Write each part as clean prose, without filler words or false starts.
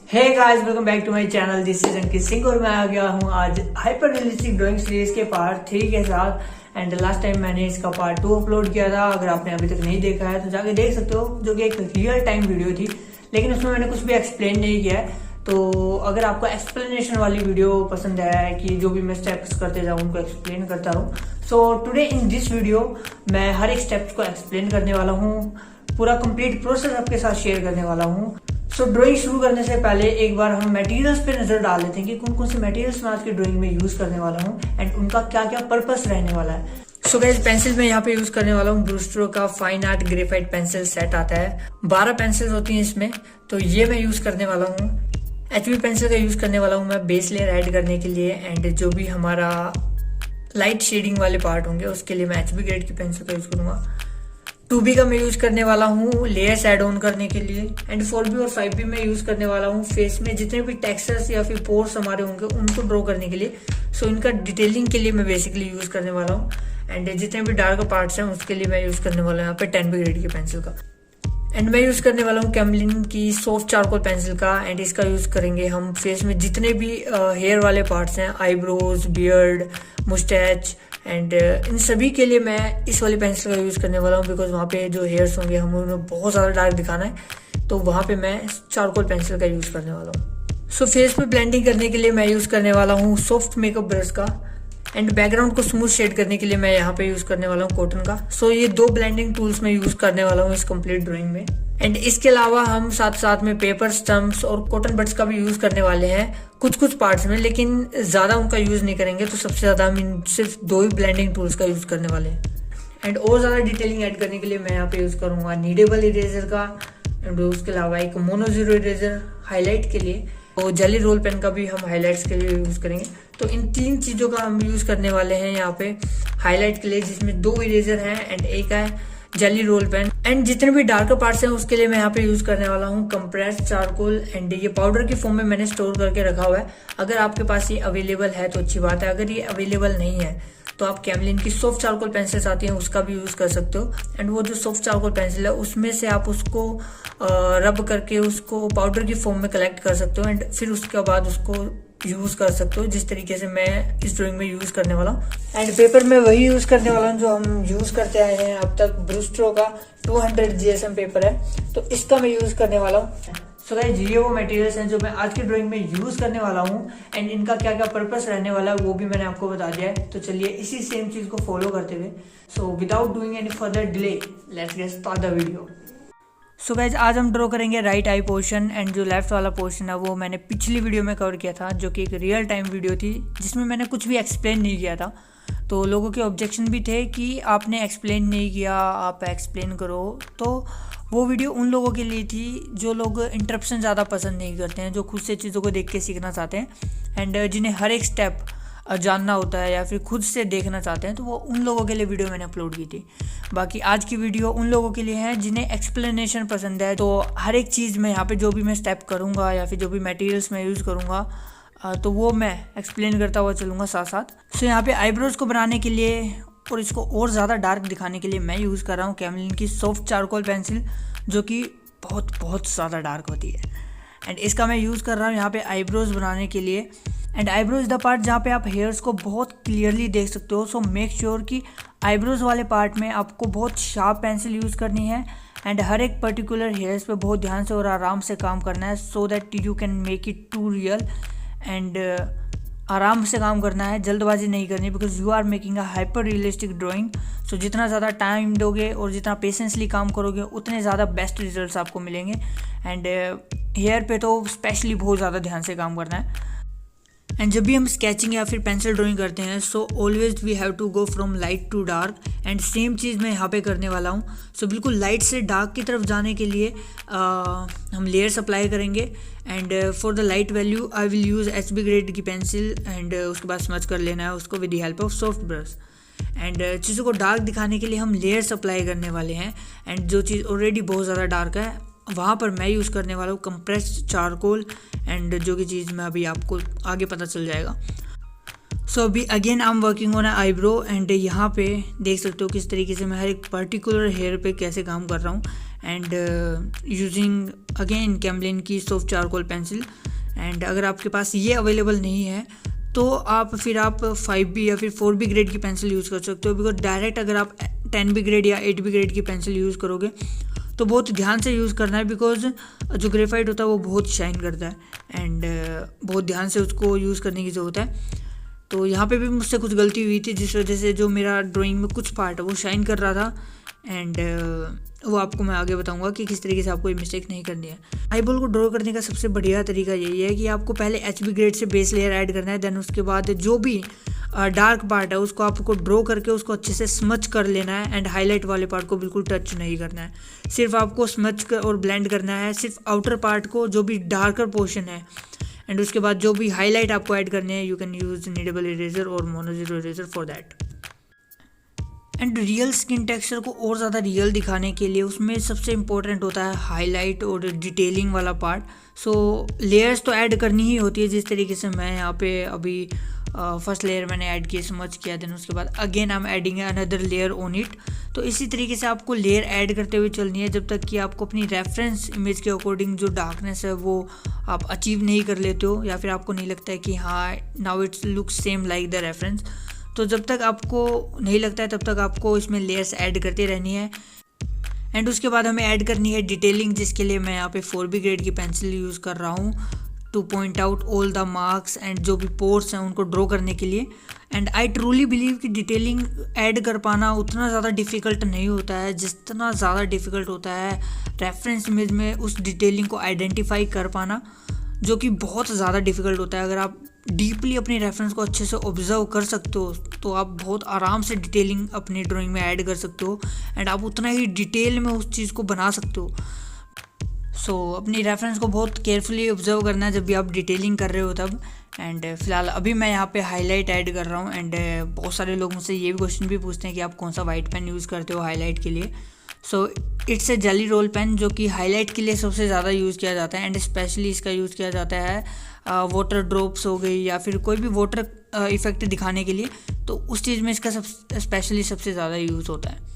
Hey guys, welcome back to my channel. This is Ankit Singh और मैं आ गया हूँ आज हाइपर रियलिस्टिक ड्राइंग सीरीज के पार्ट 3 के साथ। एंड लास्ट टाइम मैंने इसका पार्ट 2 अपलोड किया था। अगर आपने अभी तक नहीं देखा है तो जाके देख सकते हो, जो कि एक रियल टाइम वीडियो थी, लेकिन उसमें मैंने कुछ भी एक्सप्लेन नहीं किया है। तो अगर आपको एक्सप्लेनेशन वाली वीडियो पसंद है कि जो भी मैं स्टेप्स करते जाऊँ उनको एक्सप्लेन करता रहूँ, so today in this video मैं हर एक स्टेप्स को एक्सप्लेन करने वाला हूँ, पूरा कंप्लीट प्रोसेस आपके साथ शेयर करने वाला हूँ। सो ड्राइंग शुरू करने से पहले एक बार हम मटेरियल्स पे नजर डाल लेते हैं कि कौन कौन से मटेरियल्स मैं आज की ड्राइंग में यूज करने वाला हूँ एंड उनका क्या क्या पर्पस रहने वाला है। सो गाइस, पेंसिल में यहाँ पे यूज करने वाला हूँ ब्रूस्टरो का fine art graphite pencil set आता है। 12 पेंसिल्स होती हैं इसमें, तो ये मैं यूज करने वाला हूँ। HB पेंसिल का यूज करने वाला हूँ मैं बेस लेयर ऐड करने के लिए, एंड जो भी हमारा लाइट शेडिंग वाले पार्ट होंगे उसके लिए मैं HB ग्रेड की पेंसिल का यूज करूंगा। 2B का मैं यूज करने वाला हूँ लेयर्स ऐड ऑन करने के लिए, एंड 4B और 5B में यूज करने वाला हूँ फेस में जितने भी टेक्सचर्स या फिर पोर्स हमारे होंगे उनको ड्रॉ करने के लिए। सो इनका डिटेलिंग के लिए मैं बेसिकली यूज करने वाला हूँ, एंड जितने भी डार्क पार्ट्स हैं उसके लिए मैं यूज करने वाला हूँ यहाँ पे 10B ग्रेड की पेंसिल का। एंड मैं यूज करने वाला हूँ कैमलिन की सॉफ्ट चारकोल पेंसिल का, एंड इसका यूज करेंगे हम फेस में जितने भी हेयर वाले पार्ट्स हैं, eyebrows, beard, moustache, and in सभी के लिए मैं इस वाली पेंसिल का यूज करने वाला हूँ, बिकॉज वहाँ पे जो हेयर्स होंगे हम उन्हें बहुत ज़्यादा डार्क दिखाना है, तो वहाँ पे मैं चारकोल पेंसिल का यूज करने वाला हूँ। सो फेस पे ब्लेंडिंग करने के लिए मैं यूज करने वाला हूँ सॉफ्ट मेकअप ब्रश का, एंड बैकग्राउंड को स्मूथ शेड करने के लिए मैं यहाँ पे यूज करने वाला हूँ कॉटन का। सो ये 2 ब्लेंडिंग टूल्स मैं यूज करने वाला हूँ इस कंप्लीट ड्राइंग में। एंड इसके अलावा हम साथ साथ में पेपर स्टम्प्स और कॉटन बड्स का भी यूज करने वाले हैं कुछ पार्ट्स में, लेकिन ज्यादा उनका यूज नहीं करेंगे। तो सबसे ज्यादा हम सिर्फ 2 ही ब्लेंडिंग टूल्स का यूज करने वाले हैं। एंड और ज्यादा डिटेलिंग ऐड करने के लिए मैं यहाँ पे यूज करूंगा नीडेबल इरेजर का, एंड उसके अलावा एक मोनो जीरो इरेजर हाईलाइट के लिए, और जेली रोल पेन का भी हम हाईलाइट्स के लिए यूज करेंगे। तो इन 3 चीजों का हम यूज करने वाले हैं यहाँ पे हाईलाइट के लिए, जिसमें 2 इरेजर हैं एंड एक है जेली रोल पेन। एंड जितने भी डार्कर पार्ट्स हैं उसके लिए मैं यहाँ पे यूज करने वाला हूँ कंप्रेस्ड चारकोल, एंड ये पाउडर की फॉर्म में मैंने स्टोर करके रखा हुआ है। अगर आपके पास ये अवेलेबल है तो अच्छी बात है, अगर ये अवेलेबल नहीं है तो आप कैमलिन की सॉफ्ट चारकोल पेंसिल्स आती हैं उसका भी यूज कर सकते हो। एंड वो जो सॉफ्ट चारकोल पेंसिल है उसमें से आप उसको रब करके उसको पाउडर की फॉर्म में कलेक्ट कर सकते हो, एंड फिर उसके बाद उसको यूज कर सकते हो जिस तरीके से मैं इस ड्राइंग में यूज करने वाला हूँ। एंड पेपर में वही यूज करने वाला हूँ जो हम यूज करते आए हैं अब तक, ब्रूस्टरो का 200 GSM पेपर है, तो इसका मैं यूज करने वाला हूँ। सो गाइस, ये वो मटेरियल्स हैं जो मैं आज की ड्राइंग में यूज करने वाला हूँ, एंड इनका क्या क्या पर्पस रहने वाला है वो भी मैंने आपको बता दिया है। तो चलिए इसी सेम चीज को फॉलो करते हुए, so without doing any further delay, let's get start the video. So guys, आज हम ड्रॉ करेंगे राइट आई पोर्शन, एंड जो लेफ्ट वाला पोर्शन है वो मैंने पिछली वीडियो में कवर किया था, जो कि एक रियल टाइम वीडियो थी जिसमें मैंने कुछ भी एक्सप्लेन नहीं किया था। तो लोगों के ऑब्जेक्शन भी थे कि आपने एक्सप्लेन नहीं किया, आप एक्सप्लेन करो। तो वो वीडियो उन लोगों के लिए थी जो लोग इंटरप्शन ज़्यादा पसंद नहीं करते हैं, जो खुद से चीज़ों को देख के सीखना चाहते हैं, एंड जिन्हें हर एक स्टेप जानना होता है या फिर खुद से देखना चाहते हैं, तो वो उन लोगों के लिए वीडियो मैंने अपलोड की थी। बाकी आज की वीडियो उन लोगों के लिए है जिन्हें एक्सप्लेनेशन पसंद है। तो हर एक चीज़ में यहाँ पे जो भी मैं स्टेप करूँगा या फिर जो भी मटेरियल्स मैं यूज़ करूँगा तो वो मैं एक्सप्लेन करता हुआ चलूँगा साथ साथ। सो यहाँ पे आईब्रोज को बनाने के लिए और इसको और ज़्यादा डार्क दिखाने के लिए मैं यूज़ कर रहा हूँ कैमलिन की सॉफ्ट चारकोल पेंसिल, जो कि बहुत ज़्यादा डार्क होती है। एंड इसका मैं यूज़ कर रहा हूँ यहाँ पे आईब्रोज बनाने के लिए। एंड आईब्रोज द पार्ट जहाँ पे आप हेयर्स को बहुत क्लियरली देख सकते हो। सो मेक श्योर कि आईब्रोज वाले पार्ट में आपको बहुत शार्प पेंसिल यूज़ करनी है, एंड हर एक पर्टिकुलर हेयर्स पे बहुत ध्यान से और आराम से काम करना है, so that you can make it too real. And आराम से काम करना है, जल्दबाजी नहीं करनी, because you are making a hyper realistic drawing. So जितना ज़्यादा टाइम दोगे और जितना पेशेंसली काम करोगे उतने ज़्यादा बेस्ट रिजल्ट्स आपको मिलेंगे। एंड हेयर पे तो स्पेशली बहुत ज़्यादा ध्यान से काम करना है। एंड जब भी हम स्केचिंग या फिर पेंसिल ड्राइंग करते हैं, so always we have to go from light to dark, and same चीज़ मैं यहाँ पे करने वाला हूँ। सो बिल्कुल लाइट से डार्क की तरफ जाने के लिए हम लेयर्स अप्लाई करेंगे, and for the light value I will use HB grade की पेंसिल, एंड उसके बाद स्मच कर लेना है उसको with the help of soft brush. And चीज़ों को डार्क दिखाने के लिए हम लेयर्स अप्लाई करने वाले हैं, एंड जो चीज़ ऑलरेडी बहुत ज़्यादा डार्क है वहाँ पर मैं यूज़ करने वाला हूँ कंप्रेस्ड चारकोल, एंड जो कि चीज़ में अभी आपको आगे पता चल जाएगा। सो अभी again I am working on eyebrow, and यहाँ पे देख सकते हो किस तरीके से मैं हर एक पर्टिकुलर हेयर पे कैसे काम कर रहा हूँ। एंड यूजिंग अगेन कैमलिन की सॉफ्ट चारकोल पेंसिल। एंड अगर आपके पास ये अवेलेबल नहीं है तो आप 5B या फिर 4B ग्रेड की पेंसिल यूज़ कर सकते हो, बिकॉज डायरेक्ट अगर आप 10B ग्रेड या 8B ग्रेड की पेंसिल यूज़ करोगे तो बहुत ध्यान से यूज़ करना है, बिकॉज जो ग्रेफाइट होता है वो बहुत शाइन करता है एंड बहुत ध्यान से उसको यूज़ करने की ज़रूरत है। तो यहाँ पे भी मुझसे कुछ गलती हुई थी जिस वजह से जो मेरा ड्राइंग में कुछ पार्ट है वो शाइन कर रहा था एंड वो आपको मैं आगे बताऊंगा कि किस तरीके से आपको ये मिस्टेक नहीं करनी है। आईबॉल को ड्रॉ करने का सबसे बढ़िया तरीका यही है कि आपको पहले HB ग्रेड से बेस लेयर ऐड करना है, देन उसके बाद जो भी डार्क पार्ट है उसको आपको ड्रॉ करके उसको अच्छे से स्मच कर लेना है एंड हाईलाइट वाले पार्ट को बिल्कुल टच नहीं करना है। सिर्फ आपको स्मच और ब्लेंड करना है सिर्फ आउटर पार्ट को, जो भी डार्कर पोर्शन है, एंड उसके बाद जो भी हाईलाइट आपको ऐड करने हैं you can use kneadable eraser और mono eraser for that. And real skin texture को और ज़्यादा रियल दिखाने के लिए उसमें सबसे इम्पोर्टेंट होता है हाईलाइट और डिटेलिंग वाला पार्ट। सो लेयर्स तो ऐड करनी ही होती है, जिस तरीके से मैं यहाँ पे अभी फर्स्ट लेयर मैंने ऐड किया, समझ किया, देन उसके बाद again I am adding another layer on it. तो इसी तरीके से आपको लेयर ऐड करते हुए चलनी है जब तक कि आपको अपनी रेफरेंस इमेज के अकॉर्डिंग जो डार्कनेस है वो आप अचीव नहीं कर लेते हो, या फिर आपको नहीं लगता है कि हाँ now it's look same like the reference. तो जब तक आपको नहीं लगता है तब तक आपको इसमें लेयर्स ऐड करते रहनी है। एंड उसके बाद हमें ऐड करनी है डिटेलिंग, जिसके लिए मैं यहाँ पे 4B ग्रेड की पेंसिल यूज़ कर रहा हूँ two point out all the marks and जो भी पोर्स हैं उनको ड्रॉ करने के लिए। एंड आई ट्रूली बिलीव कि डिटेलिंग ऐड कर पाना उतना ज़्यादा डिफ़िकल्ट नहीं होता है जितना ज़्यादा डिफ़िकल्ट होता है रेफरेंस इमेज में उस डिटेलिंग को आइडेंटिफाई कर पाना, जो कि बहुत ज़्यादा डिफ़िकल्ट होता है। अगर आप डीपली अपनी रेफरेंस को अच्छे से ऑब्जर्व कर सकते हो तो आप बहुत आराम से डिटेलिंग अपनी ड्राइंग में ऐड कर सकते हो एंड आप उतना ही डिटेल में उस चीज़ को बना सकते हो। सो अपनी रेफरेंस को बहुत केयरफुली ऑब्जर्व करना है जब भी आप डिटेलिंग कर रहे हो तब। एंड फिलहाल अभी मैं यहाँ पे हाईलाइट ऐड कर रहा हूँ एंड बहुत सारे लोग मुझसे ये भी क्वेश्चन भी पूछते हैं कि आप कौन सा वाइट पेन यूज़ करते हो हाईलाइट के लिए। So it's a jelly roll pen, जो कि हाईलाइट के लिए सबसे ज़्यादा यूज़ किया जाता है एंड स्पेशली इसका यूज़ किया जाता है वाटर ड्रॉप्स हो गई या फिर कोई भी वाटर इफेक्ट दिखाने के लिए, तो उस चीज़ में इसका स्पेशली सबसे ज़्यादा यूज़ होता है।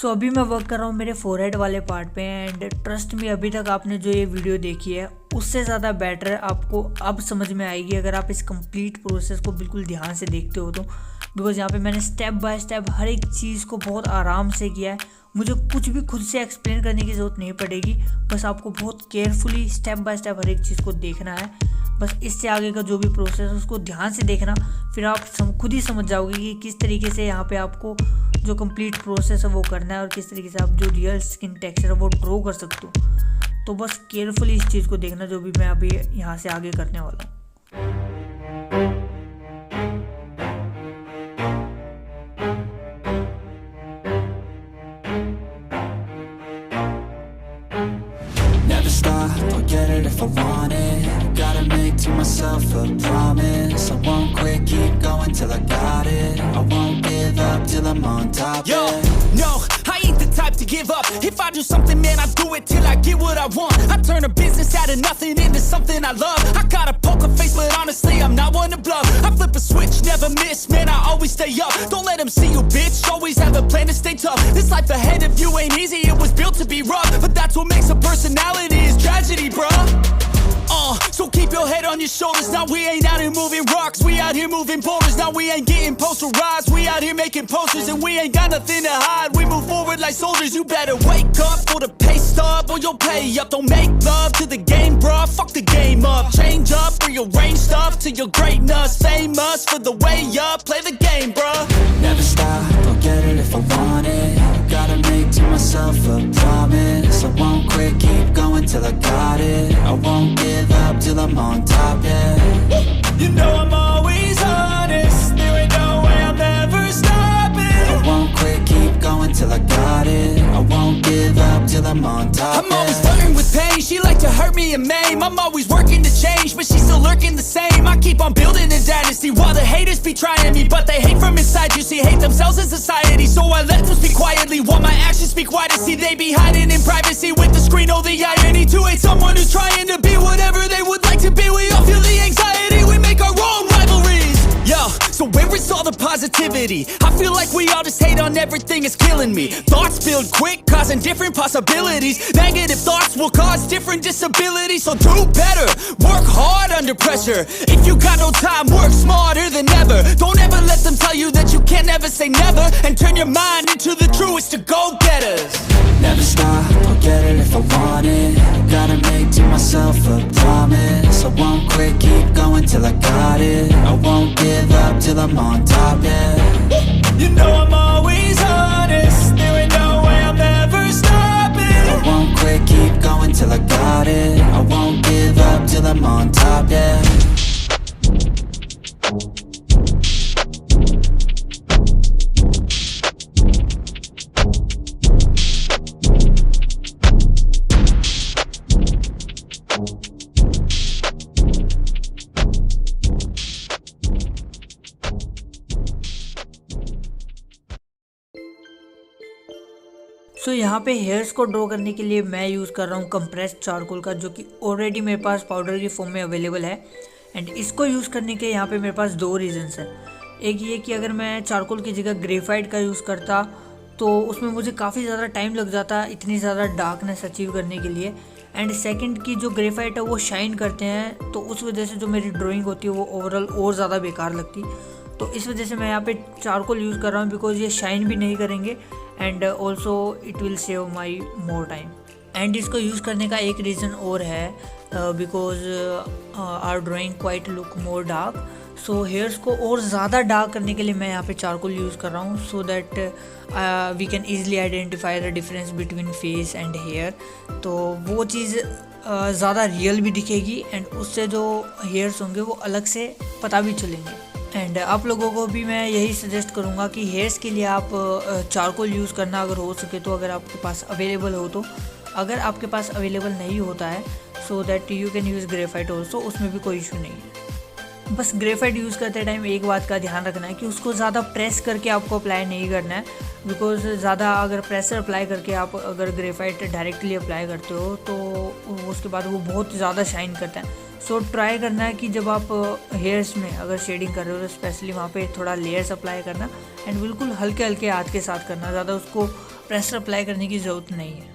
सो अभी मैं वर्क कर रहा हूँ मेरे फोरहेड वाले पार्ट पे एंड ट्रस्ट मी अभी तक आपने जो ये वीडियो देखी है उससे ज़्यादा बेटर आपको अब समझ में आएगी अगर आप इस कंप्लीट प्रोसेस को बिल्कुल ध्यान से देखते हो तो। बिकॉज यहाँ पे मैंने स्टेप बाय स्टेप हर एक चीज़ को बहुत आराम से किया है, मुझे कुछ भी खुद से एक्सप्लेन करने की ज़रूरत नहीं पड़ेगी, बस आपको बहुत केयरफुली स्टेप बाय स्टेप हर एक चीज़ को देखना है। बस इससे आगे का जो भी प्रोसेस है उसको ध्यान से देखना, फिर आप खुद ही समझ जाओगे कि किस तरीके से यहाँ पे आपको जो कंप्लीट प्रोसेस है वो करना है और किस तरीके से आप जो रियल स्किन टेक्सचर है वो ड्रॉ कर सकते हो। तो बस केयरफुली इस चीज़ को देखना जो भी मैं अभी यहाँ से आगे करने वाला हूँ। I'll get it if I want it. Gotta make to myself a promise. I won't quit, keep going till I got it. I won't give up till I'm on top. Yo, no, I ain't the type to give up. If I do something, man, I do it till I get what I want. I turn a business out of nothing into something I love. I got a poker face, but honestly, I'm not one to bluff. I flip a switch, never miss, man, I always stay up. Don't let them see you, bitch, always have a plan to stay tough. This life ahead of you ain't easy, it was built to be rough. But that's what makes a personality, is tragedy, bruh. So keep your head on your shoulders. Now we ain't out here moving rocks, we out here moving boulders. Now we ain't getting posterized, we out here making posters. And we ain't got nothing to hide, we move forward like soldiers. You better wake up for the pay stub or you'll pay up. Don't make love to the game, bruh, fuck the game up. Change up, rearrange stuff to your greatness. Famous for the way up, play the game, bruh. Never stop, I'll get it if I want it. Gotta make to myself a promise. I won't quit, keep going till I got it. I won't give up till I'm on top, yeah. You know I'm always honest, there ain't no way I'm ever stopping. I won't quit, keep going till I got it. I won't give up till I'm on top, I'm always flirting with pain, she like to hurt me and maim. I'm always working to change, but she's still lurking the same. I keep on building a dynasty while the haters be trying me. But they hate from inside, you see, hate themselves in society. So I let them speak quietly while my actions speak wider. See, they be hiding in privacy with the screen, oh the irony. To hate someone who's trying to be whatever they would like to be. We all feel the anxiety, we make our own rivalries. Yo, so where is all the positivity? positivity. I feel like we all just hate on everything, it's killing me. Thoughts build quick, causing different possibilities. Negative thoughts will cause different disabilities. So do better, work hard under pressure. If you got no time, work smarter than ever. Don't ever let them tell you that you can't never say never. And turn your mind into the truest to go-getters. Never stop, I'll get it if I want it. Gotta make to myself a promise. I won't quit, keep going till I got it. I won't give up till I'm on top, yeah. You know I'm always honest. There ain't no way I'm ever stopping. I won't quit, keep going till I got it. I won't give up till I'm on top, yeah. सो यहाँ पे hairs को draw करने के लिए मैं use कर रहा हूँ कंप्रेस्ड चारकोल का, जो कि ऑलरेडी मेरे पास पाउडर की फॉर्म में अवेलेबल है। एंड इसको यूज़ करने के यहाँ पे मेरे पास दो रीजंस हैं। एक ये कि अगर मैं चारकोल की जगह ग्रेफाइट का यूज़ करता तो उसमें मुझे काफ़ी ज़्यादा टाइम लग जाता इतनी ज़्यादा डार्कनेस अचीव करने के लिए। एंड सेकंड की जो ग्रेफाइट है वो शाइन करते हैं, तो उस वजह से जो मेरी ड्राइंग होती है वो ओवरऑल और ज़्यादा बेकार लगती। तो इस वजह से मैं यहाँ पे चारकोल यूज़ कर रहा हूँ, बिकॉज ये शाइन भी नहीं करेंगे and also it will save my more time. And इसको यूज़ करने का एक रीज़न और है, because our drawing quite look more dark. So hairs को और ज़्यादा डार्क करने के लिए मैं यहाँ पे चारकोल यूज़ कर रहा हूँ, so that we can easily identify the difference between face and hair. तो वो चीज़ ज़्यादा रियल भी दिखेगी एंड उससे जो हेयर्स होंगे वो अलग से पता भी चलेंगे। एंड आप लोगों को भी मैं यही सजेस्ट करूँगा कि हेयर्स के लिए आप चारकोल यूज़ करना अगर हो सके तो, अगर आपके पास अवेलेबल हो तो। अगर आपके पास अवेलेबल नहीं होता है so that you can use graphite also, उसमें भी कोई इशू नहीं है। बस ग्रेफाइट यूज़ करते टाइम एक बात का ध्यान रखना है कि उसको ज़्यादा प्रेस करके आपको अप्लाई नहीं करना है, बिकॉज ज़्यादा अगर प्रेशर अप्लाई करके आप अगर ग्रेफाइट डायरेक्टली अप्लाई करते हो तो उसके बाद वो बहुत ज़्यादा शाइन करता है। सो ट्राई करना है कि जब आप हेयर्स में अगर शेडिंग कर रहे हो तो स्पेशली वहाँ पे थोड़ा लेयर्स अप्लाई करना एंड बिल्कुल हल्के हल्के हाथ के साथ करना, ज़्यादा उसको प्रेशर अप्लाई करने की ज़रूरत नहीं है।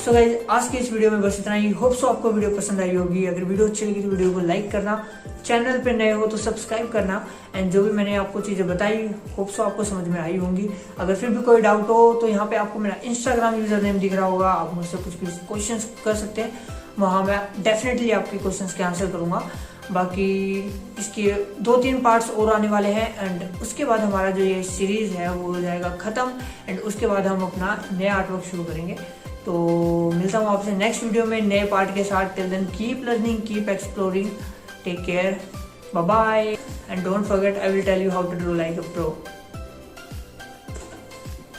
सो गाइस आज की इस वीडियो में बस इतना ही। होप सो आपको वीडियो पसंद आई होगी। अगर वीडियो अच्छी लगी तो वीडियो को लाइक करना, चैनल पे नए हो तो सब्सक्राइब करना एंड जो भी मैंने आपको चीज़ें बताई होप सो आपको समझ में आई होंगी। अगर फिर भी कोई डाउट हो तो यहाँ पे आपको मेरा इंस्टाग्राम यूजर नेम दिख रहा होगा, आप मुझसे कुछ भी क्वेश्चन कर सकते हैं, वहाँ मैं डेफिनेटली आपके क्वेश्चन के आंसर करूँगा। बाकी इसके 2-3 पार्ट्स और आने वाले हैं एंड उसके बाद हमारा जो ये सीरीज़ है वो हो जाएगा ख़त्म एंड उसके बाद हम अपना नया आर्टवर्क शुरू करेंगे। तो मिलता हूँ आपसे नेक्स्ट वीडियो में नए पार्ट के साथ। Till then keep learning, keep exploring, take care, bye bye and don't forget I will tell you how to do like a pro.